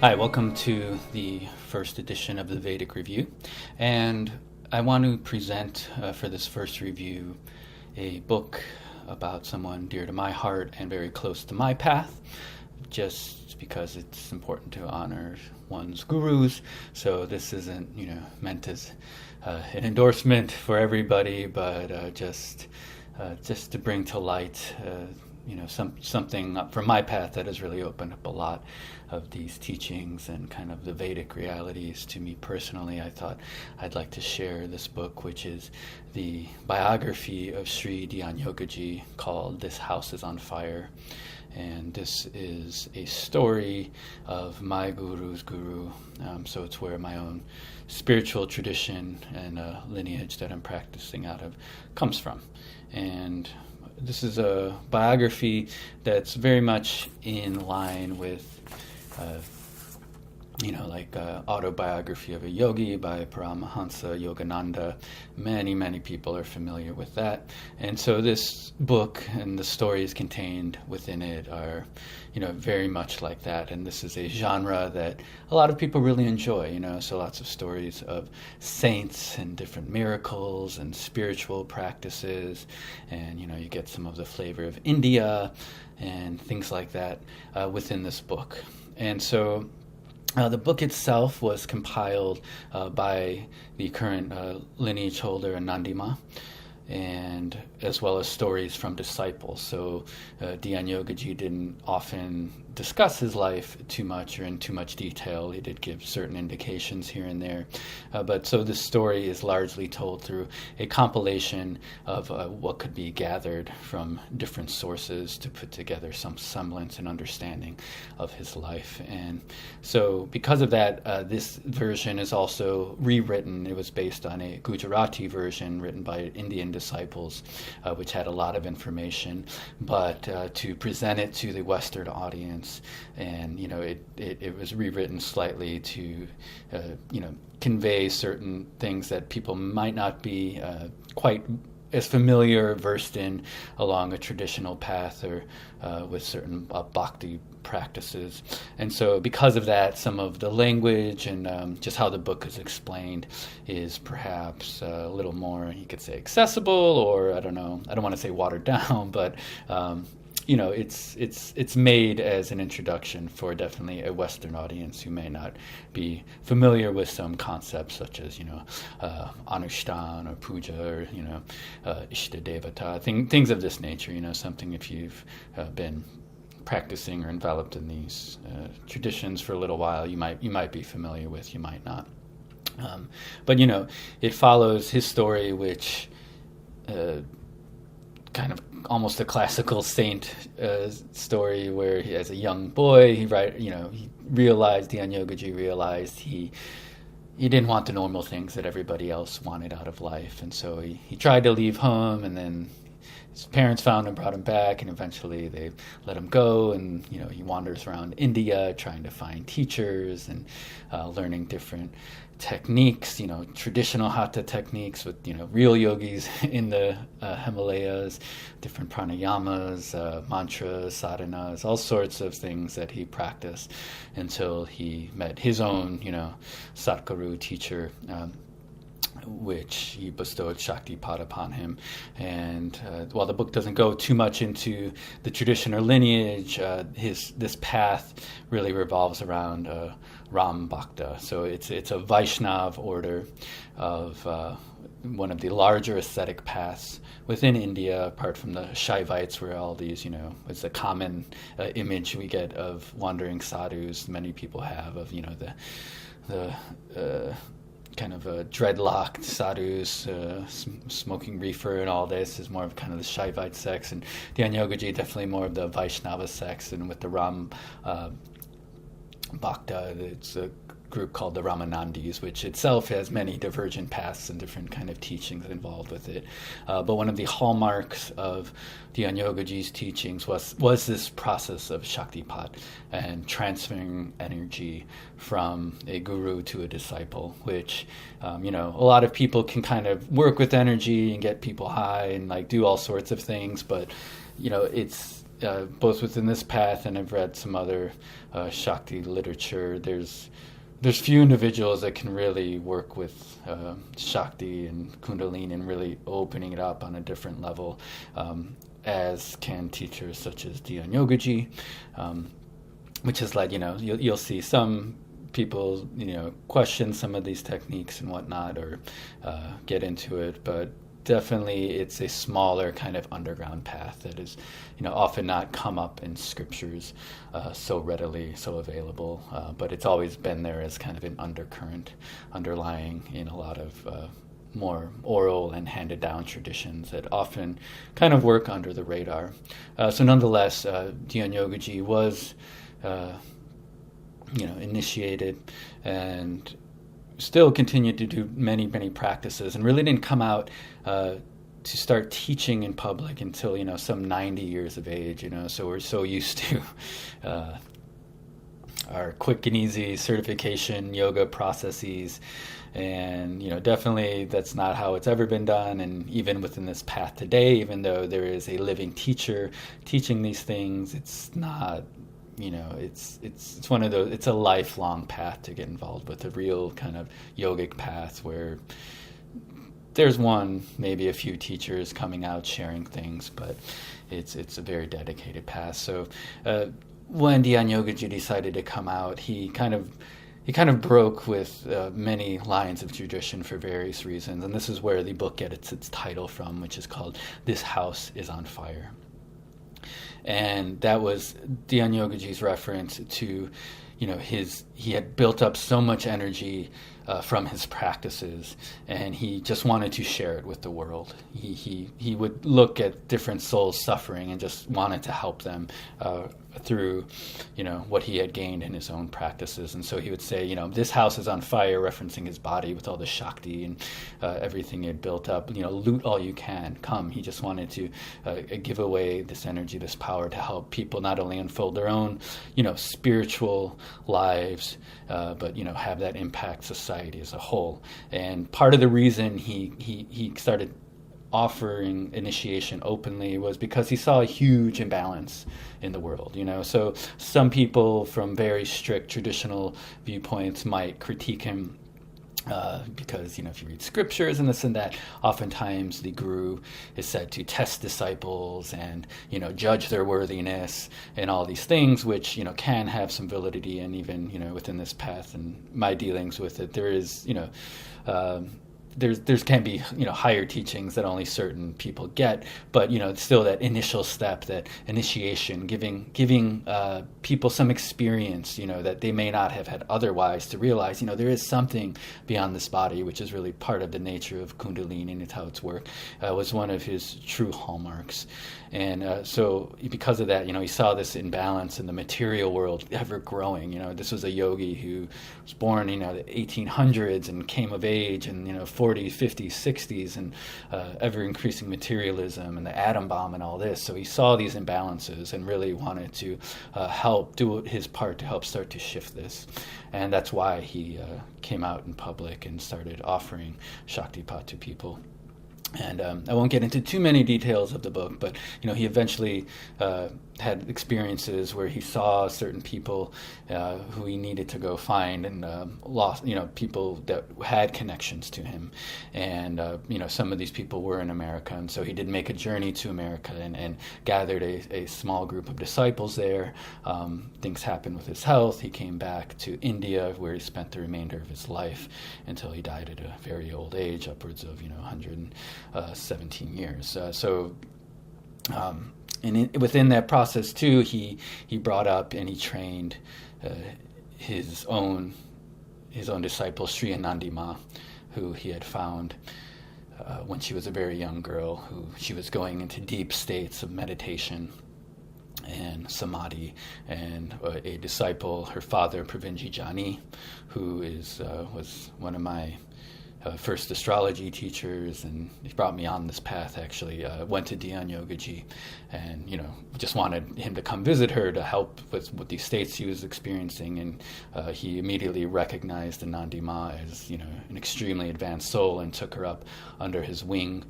Hi, welcome to the first edition of the Vedic Review. And I want to present for this first review a book about someone dear to my heart and very close to my path, just because it's important to honor one's gurus. So this isn't, meant as an endorsement for everybody, but just to bring to light something from my path that has really opened up a lot of these teachings and kind of the Vedic realities to me personally. I thought I'd like to share this book, which is the biography of Shri Dhyanyogi called This House is on Fire. And this is a story of my guru's guru. So it's where my own spiritual tradition and lineage that I'm practicing out of comes from. And this is a biography that's very much in line with autobiography of a yogi by Paramahansa Yogananda. Many people are familiar with that. And so this book and the stories contained within it are, very much like that. And this is a genre that a lot of people really enjoy, so lots of stories of saints and different miracles and spiritual practices. And, you get some of the flavor of India and things like that within this book. And so the book itself was compiled by the current lineage holder, Nandima, and as well as stories from disciples. So Dhyanyogi didn't often discuss his life too much or in too much detail. He did give certain indications here and there. But so this story is largely told through a compilation of what could be gathered from different sources to put together some semblance and understanding of his life. And so because of that, this version is also rewritten. It was based on a Gujarati version written by Indian disciples, which had a lot of information, but to present it to the Western audience, and it was rewritten slightly to convey certain things that people might not be quite as familiar or versed in along a traditional path or with certain bhakti practices. And so because of that, some of the language and just how the book is explained is perhaps a little more, you could say, accessible, or I don't want to say watered down, but it's made as an introduction for definitely a Western audience who may not be familiar with some concepts such as Anushtan or Puja or Ishta Devata, things of this nature. Something if you've been practicing or enveloped in these traditions for a little while, you might be familiar with, you might not. But it follows his story, which kind of almost a classical saint story, where he, as a young boy, Dhyanyogi realized he didn't want the normal things that everybody else wanted out of life, and so he tried to leave home, and then his parents found him, brought him back, and eventually they let him go, and he wanders around India trying to find teachers and learning different techniques, traditional hatha techniques with real yogis in the Himalayas, different pranayamas, mantras, sadhanas, all sorts of things that he practiced until he met his own Satguru teacher, which he bestowed Shaktipat upon him. And while the book doesn't go too much into the tradition or lineage, this path really revolves around Ram Bhakta. So it's a Vaishnav order of one of the larger ascetic paths within India, apart from the Shaivites, where all these, it's a common image we get of wandering sadhus many people have of, the kind of dreadlocked sadhus, smoking reefer and all this is more of kind of the Shaivite sects, and Dhyanyogi definitely more of the Vaishnava sects, and with the Ram Bhakta, it's a group called the Ramanandis, which itself has many divergent paths and different kind of teachings involved with it. But one of the hallmarks of Dhyanyogi's teachings was this process of Shaktipat and transferring energy from a guru to a disciple, which, a lot of people can kind of work with energy and get people high and like do all sorts of things, but, it's both within this path, and I've read some other Shakti literature, there's few individuals that can really work with Shakti and Kundalini and really opening it up on a different level, as can teachers such as Dhyanyogi, which is like, you'll see some people, question some of these techniques and whatnot, or get into it, but definitely it's a smaller kind of underground path that is, often not come up in scriptures so readily, so available, but it's always been there as kind of an undercurrent underlying in a lot of more oral and handed down traditions that often kind of work under the radar. So nonetheless, Dhyanyogi was initiated and still continued to do many, many practices, and really didn't come out to start teaching in public until, some 90 years of age, so we're so used to our quick and easy certification yoga processes, and, definitely that's not how it's ever been done. And even within this path today, even though there is a living teacher teaching these things, it's not, it's one of those, it's a lifelong path to get involved with, a real kind of yogic path where there's maybe a few teachers coming out sharing things, but it's a very dedicated path. So when Dhyanyogi decided to come out, he kind of broke with many lines of tradition for various reasons, and this is where the book gets its title from, which is called "This House is on Fire." And that was Dhyanyogi's reference to, he had built up so much energy from his practices, and he just wanted to share it with the world. He would look at different souls suffering and just wanted to help them through, what he had gained in his own practices. And so he would say, this house is on fire, referencing his body with all the Shakti and everything he had built up. Loot all you can, come. He just wanted to give away this energy, this power to help people not only unfold their own, spiritual lives, but, have that impact society as a whole. And part of the reason he started offering initiation openly was because he saw a huge imbalance in the world, So some people from very strict traditional viewpoints might critique him because, if you read scriptures and this and that, oftentimes the guru is said to test disciples and, judge their worthiness and all these things, which, can have some validity. And even, within this path and my dealings with it, there is, there's can be higher teachings that only certain people get, but still that initial step, that initiation, giving people some experience that they may not have had otherwise, to realize there is something beyond this body, which is really part of the nature of Kundalini and it's how it's worked, was one of his true hallmarks. And so because of that, he saw this imbalance in the material world ever growing. This was a yogi who was born, the 1800s and came of age in, 40s, 50s, 60s, and ever increasing materialism and the atom bomb and all this. So he saw these imbalances and really wanted to help do his part to help start to shift this. And that's why he came out in public and started offering Shaktipat to people. And I won't get into too many details of the book, but he eventually had experiences where he saw certain people who he needed to go find, and lost, people that had connections to him. And some of these people were in America, and so he did make a journey to America and gathered a small group of disciples there. Things happened with his health. He came back to India, where he spent the remainder of his life until he died at a very old age, upwards of 117 years. And within that process too, he brought up and he trained his own disciple, Shri, who he had found when she was a very young girl, who she was going into deep states of meditation and samadhi. And a disciple, her father, Pravinji Jani, who was one of my first astrology teachers, and he brought me on this path. Actually, went to Dhyanyogi, and just wanted him to come visit her to help with these states he was experiencing. And he immediately recognized Anandima as an extremely advanced soul, and took her up under his wing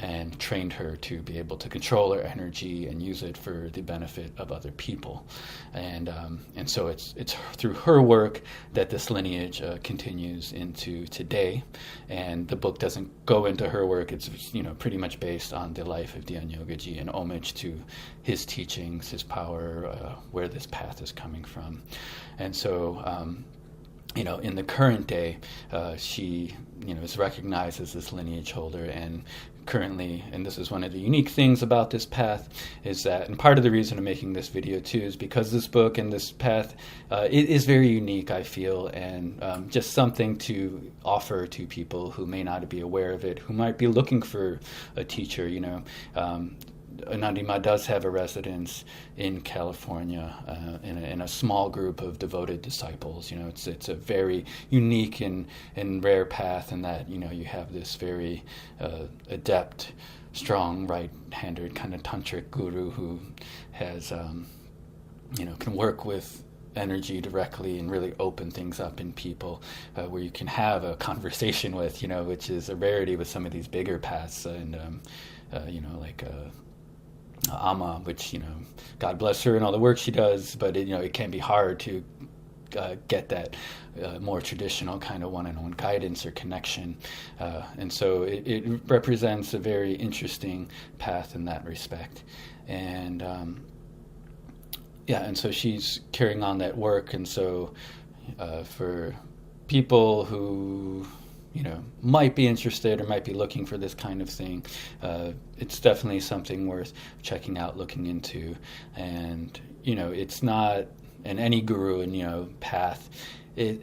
and trained her to be able to control her energy and use it for the benefit of other people. And so it's through her work that this lineage continues into today. And the book doesn't go into her work. It's pretty much based on the life of Dhyanyogi and homage to his teachings, his power, where this path is coming from. And so in the current day, she is recognized as this lineage holder. And currently, and this is one of the unique things about this path, is that, and part of the reason I'm making this video too, is because this book and this path it is very unique, I feel, and just something to offer to people who may not be aware of it, who might be looking for a teacher. Anandima does have a residence in California in a small group of devoted disciples. It's a very unique and rare path in that you have this very adept, strong, right-handed kind of tantric guru who has can work with energy directly and really open things up in people, where you can have a conversation with, which is a rarity with some of these bigger paths, and like Amma, which God bless her and all the work she does, but it can be hard to get that more traditional kind of one-on-one guidance or connection, and so it represents a very interesting path in that respect. And and so she's carrying on that work. And so for people who might be interested or might be looking for this kind of thing, it's definitely something worth checking out, looking into. And it's not, and any guru and path,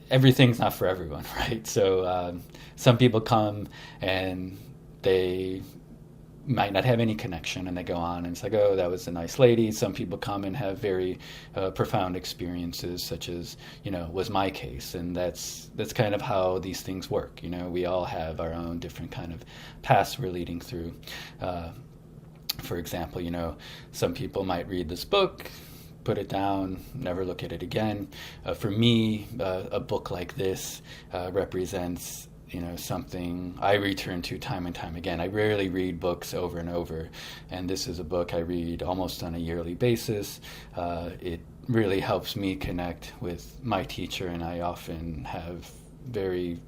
everything's not for everyone, right? So some people come and they might not have any connection, and they go on and it's like, oh, that was a nice lady. Some people come and have very profound experiences, such as was my case. And that's kind of how these things work. We all have our own different kind of paths we're leading through. For example, some people might read this book, put it down, never look at it again. For me, a book like this represents something I return to time and time again. I rarely read books over and over, and this is a book I read almost on a yearly basis. It really helps me connect with my teacher, and I often have very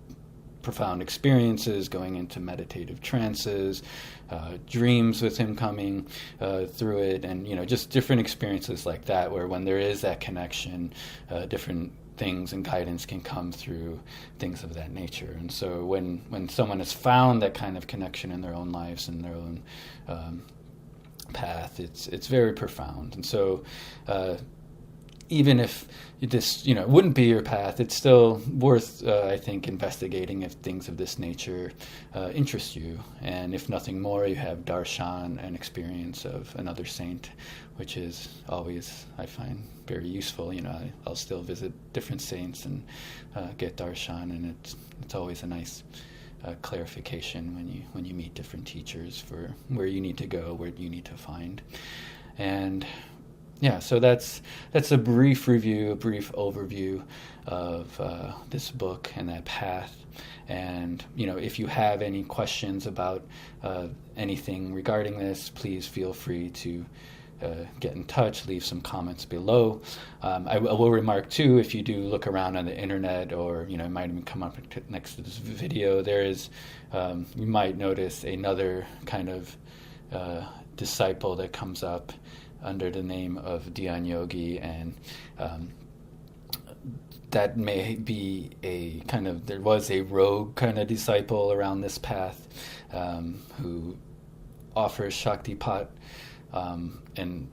profound experiences going into meditative trances, dreams with him coming through it, and just different experiences like that, where when there is that connection, different things and guidance can come through things of that nature. And so when someone has found that kind of connection in their own lives and their own path, it's very profound. And so even if this wouldn't be your path, it's still worth I think investigating if things of this nature interest you. And if nothing more, you have darshan, an experience of another saint, which is always, I find, very useful. I'll still visit different saints and get darshan, and it's always a nice clarification when you meet different teachers for where you need to go, where you need to find. And so that's a brief review, a brief overview of this book and that path. And if you have any questions about anything regarding this, please feel free to get in touch, leave some comments below. I will remark too, if you do look around on the internet, or it might even come up next to this video, there is you might notice another kind of disciple that comes up under the name of Dhyanyogi, and that may be there was a rogue kind of disciple around this path who offers Shaktipat, and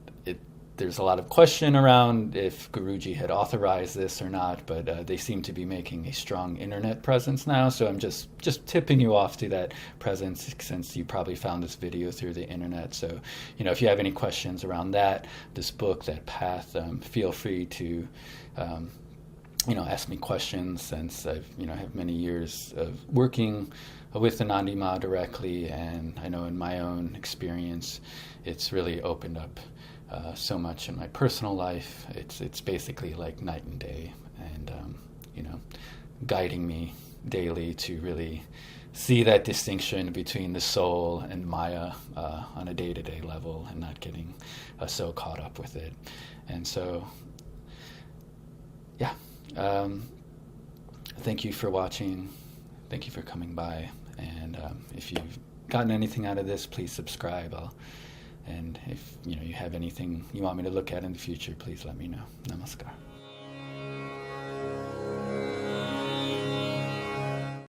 there's a lot of question around if Guruji had authorized this or not, but they seem to be making a strong internet presence now, so I'm just tipping you off to that presence, since you probably found this video through the internet. So, if you have any questions around this book, that path, feel free to asked me questions, since I've, have many years of working with the Nandi Ma directly, and I know in my own experience, it's really opened up so much in my personal life. It's basically like night and day, and guiding me daily to really see that distinction between the soul and Maya on a day-to-day level, and not getting so caught up with it. And so, yeah. Thank you for watching. Thank you for coming by. And if you've gotten anything out of this, please subscribe. And if you have anything you want me to look at in the future, please let me know. Namaskar.